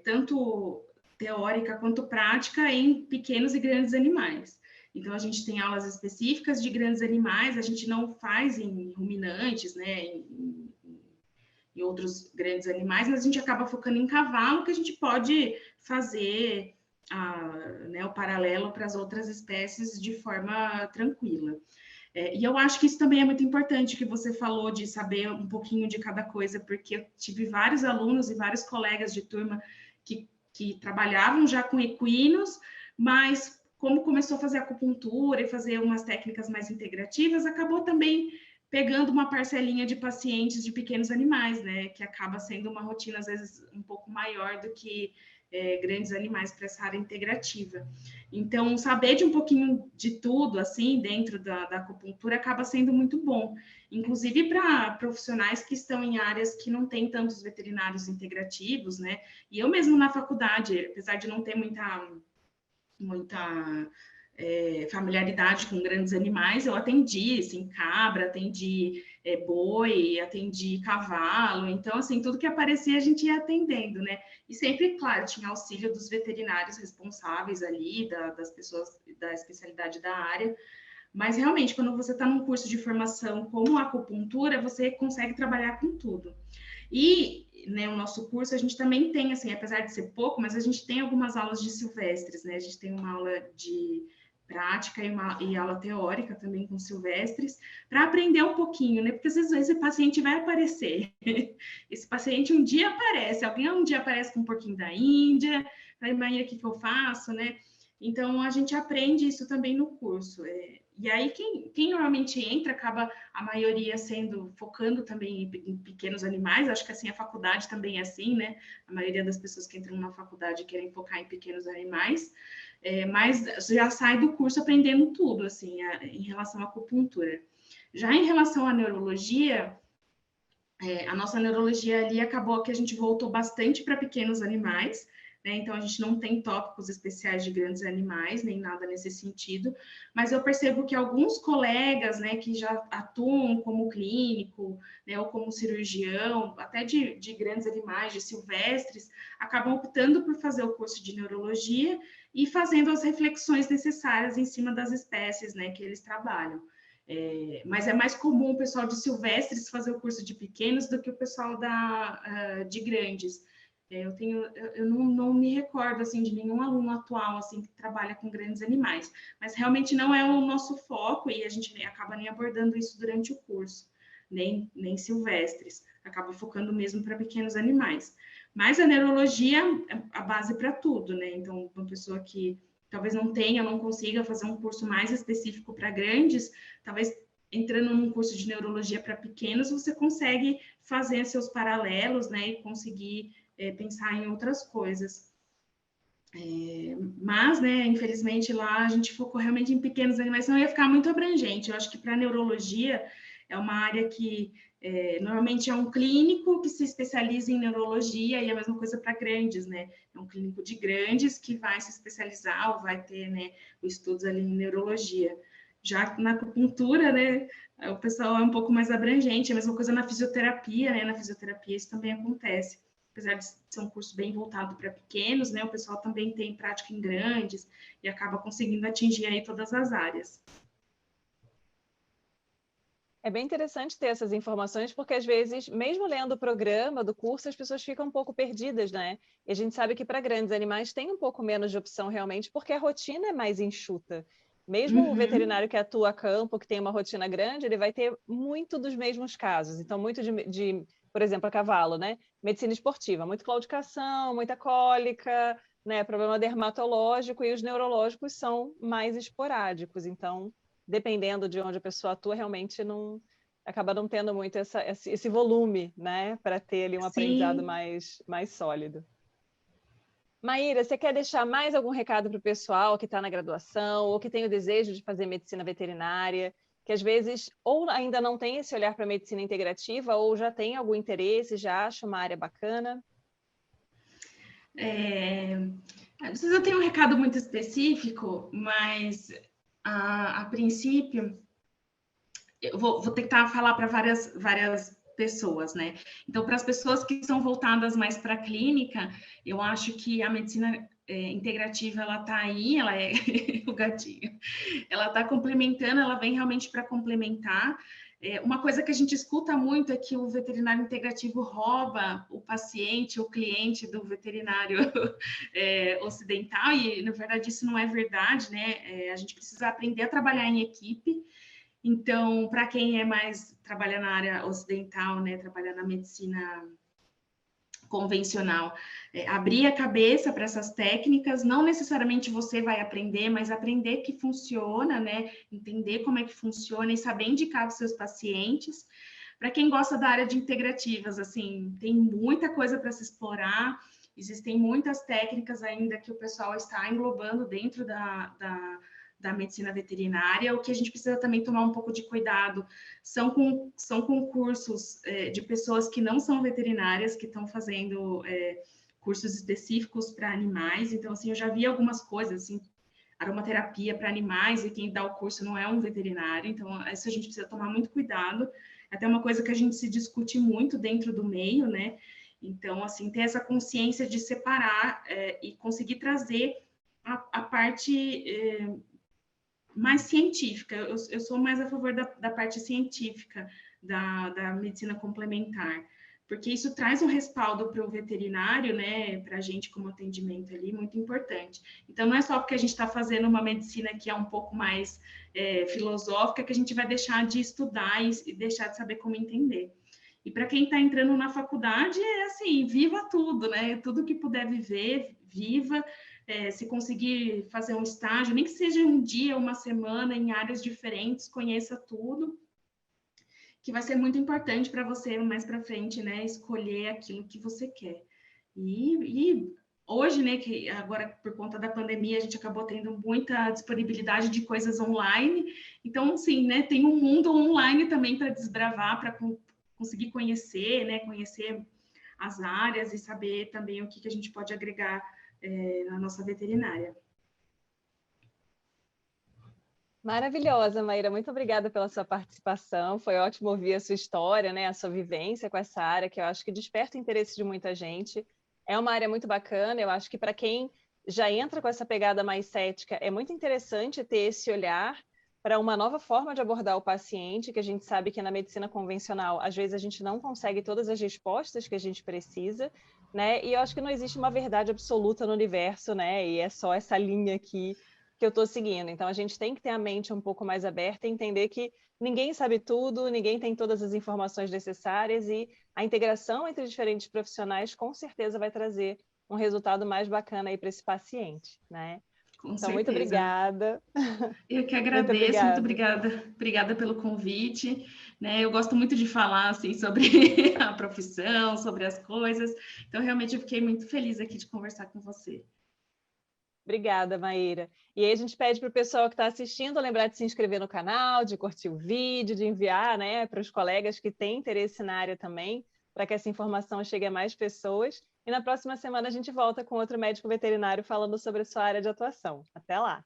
tanto teórica quanto prática em pequenos e grandes animais. Então, a gente tem aulas específicas de grandes animais, a gente não faz em ruminantes, né, em outros grandes animais, mas a gente acaba focando em cavalo, que a gente pode fazer né, o paralelo para as outras espécies de forma tranquila. E eu acho que isso também é muito importante, que você falou de saber um pouquinho de cada coisa, porque eu tive vários alunos e vários colegas de turma que trabalhavam já com equinos, mas como começou a fazer acupuntura e fazer umas técnicas mais integrativas, acabou também pegando uma parcelinha de pacientes de pequenos animais, né? Que acaba sendo uma rotina, às vezes, um pouco maior do que grandes animais para essa área integrativa. Então, saber de um pouquinho de tudo, assim, dentro da acupuntura, acaba sendo muito bom. Inclusive para profissionais que estão em áreas que não têm tantos veterinários integrativos, né? E eu mesmo na faculdade, apesar de não ter muita familiaridade com grandes animais, eu atendi, assim, cabra, atendi boi, atendi cavalo, então, assim, tudo que aparecia a gente ia atendendo, né? E sempre, claro, tinha auxílio dos veterinários responsáveis ali, das pessoas da especialidade da área, mas realmente, quando você está num curso de formação como a acupuntura, você consegue trabalhar com tudo. E né, o nosso curso, a gente também tem, assim, apesar de ser pouco, mas a gente tem algumas aulas de silvestres, né? A gente tem uma aula de prática e aula teórica também com silvestres, para aprender um pouquinho, né? Porque às vezes esse paciente vai aparecer. Esse paciente um dia aparece, alguém um dia aparece com um porquinho da Índia, aí, Maíra, o que eu faço, né? Então, a gente aprende isso também no curso. E aí, quem normalmente entra, acaba a maioria focando também em pequenos animais. Acho que assim, a faculdade também é assim, né? A maioria das pessoas que entram na faculdade querem focar em pequenos animais, mas já sai do curso aprendendo tudo, assim, em relação à acupuntura. Já em relação à neurologia, a nossa neurologia ali acabou que a gente voltou bastante para pequenos animais, né? Então a gente não tem tópicos especiais de grandes animais, nem nada nesse sentido, mas eu percebo que alguns colegas, né, que já atuam como clínico, né, ou como cirurgião, até de grandes animais, de silvestres, acabam optando por fazer o curso de neurologia e fazendo as reflexões necessárias em cima das espécies, né, que eles trabalham. Mas é mais comum o pessoal de silvestres fazer o curso de pequenos do que o pessoal de grandes. Eu não me recordo assim de nenhum aluno atual assim que trabalha com grandes animais, mas realmente não é o nosso foco e a gente acaba nem abordando isso durante o curso, nem silvestres, acaba focando mesmo para pequenos animais. Mas a neurologia é a base para tudo, né? Então, uma pessoa que talvez não consiga fazer um curso mais específico para grandes, talvez entrando num curso de neurologia para pequenos, você consegue fazer seus paralelos, né, e conseguir pensar em outras coisas. Mas, né, infelizmente lá a gente focou realmente em pequenos animais, senão ia ficar muito abrangente. Eu acho que para neurologia é uma área que normalmente é um clínico que se especializa em neurologia e a mesma coisa para grandes, né? É um clínico de grandes que vai se especializar ou vai ter, né, os estudos ali em neurologia. Já na acupuntura, né, o pessoal é um pouco mais abrangente, a mesma coisa na fisioterapia, né? Na fisioterapia isso também acontece. Apesar de ser um curso bem voltado para pequenos, né, o pessoal também tem prática em grandes e acaba conseguindo atingir aí todas as áreas. É bem interessante ter essas informações, porque às vezes, mesmo lendo o programa do curso, as pessoas ficam um pouco perdidas, né? E a gente sabe que para grandes animais tem um pouco menos de opção realmente, porque a rotina é mais enxuta. Mesmo o Uhum. veterinário que atua a campo, que tem uma rotina grande, ele vai ter muito dos mesmos casos. Então, muito por exemplo, a cavalo, né? Medicina esportiva, muito claudicação, muita cólica, né? Problema dermatológico, e os neurológicos são mais esporádicos. Então, dependendo de onde a pessoa atua, realmente não acaba não tendo muito esse volume, né, para ter ali um aprendizado Sim. mais sólido. Maíra, você quer deixar mais algum recado para o pessoal que está na graduação ou que tem o desejo de fazer medicina veterinária, que às vezes ou ainda não tem esse olhar para a medicina integrativa ou já tem algum interesse, já acha uma área bacana? Não precisa ter um recado muito específico, mas a princípio eu vou tentar falar para várias pessoas, né? Então, para as pessoas que são voltadas mais para a clínica, eu acho que a medicina integrativa, ela está aí, ela é o gatinho, ela está complementando, ela vem realmente para complementar. Uma coisa que a gente escuta muito é que o veterinário integrativo rouba o paciente, o cliente do veterinário ocidental, e na verdade isso não é verdade, né? A gente precisa aprender a trabalhar em equipe. Então, para quem é mais trabalha na área ocidental, né, trabalha na medicina convencional, abrir a cabeça para essas técnicas, não necessariamente você vai aprender, mas aprender que funciona, né, entender como é que funciona e saber indicar os seus pacientes. Para quem gosta da área de integrativas, assim, tem muita coisa para se explorar, existem muitas técnicas ainda que o pessoal está englobando dentro da medicina veterinária. O que a gente precisa também tomar um pouco de cuidado são concursos de pessoas que não são veterinárias, que estão fazendo cursos específicos para animais. Então, assim, eu já vi algumas coisas, assim, aromaterapia para animais, e quem dá o curso não é um veterinário. Então, isso a gente precisa tomar muito cuidado. É até uma coisa que a gente se discute muito dentro do meio, né? Então, assim, ter essa consciência de separar e conseguir trazer a parte mais científica. Eu sou mais a favor da parte científica da medicina complementar, porque isso traz um respaldo para o veterinário, né, para a gente como atendimento ali, muito importante. Então, não é só porque a gente está fazendo uma medicina que é um pouco mais filosófica que a gente vai deixar de estudar e deixar de saber como entender. E para quem está entrando na faculdade, é assim, viva tudo, né? Tudo que puder viver, viva. Se conseguir fazer um estágio, nem que seja um dia, uma semana, em áreas diferentes, conheça tudo, que vai ser muito importante para você mais para frente, né? Escolher aquilo que você quer. E hoje, né, que agora por conta da pandemia a gente acabou tendo muita disponibilidade de coisas online, então sim, né, tem um mundo online também para desbravar, para conseguir conhecer, né, conhecer as áreas e saber também o que a gente pode agregar na nossa veterinária. Maravilhosa, Maíra. Muito obrigada pela sua participação. Foi ótimo ouvir a sua história, né? A sua vivência com essa área, que eu acho que desperta o interesse de muita gente. É uma área muito bacana. Eu acho que para quem já entra com essa pegada mais cética, é muito interessante ter esse olhar para uma nova forma de abordar o paciente, que a gente sabe que na medicina convencional, às vezes a gente não consegue todas as respostas que a gente precisa, né? E eu acho que não existe uma verdade absoluta no universo, né? E é só essa linha aqui que eu estou seguindo. Então, a gente tem que ter a mente um pouco mais aberta e entender que ninguém sabe tudo, ninguém tem todas as informações necessárias e a integração entre diferentes profissionais com certeza vai trazer um resultado mais bacana aí para esse paciente, né? Com Então, muito certeza. obrigada. Eu que Muito agradeço, muito obrigada. obrigada pelo convite. Né? Eu gosto muito de falar assim, sobre a profissão, sobre as coisas. Então, realmente, eu fiquei muito feliz aqui de conversar com você. Obrigada, Maíra. E aí a gente pede para o pessoal que está assistindo lembrar de se inscrever no canal, de curtir o vídeo, de enviar, né, para os colegas que têm interesse na área também, para que essa informação chegue a mais pessoas. E na próxima semana a gente volta com outro médico veterinário falando sobre a sua área de atuação. Até lá!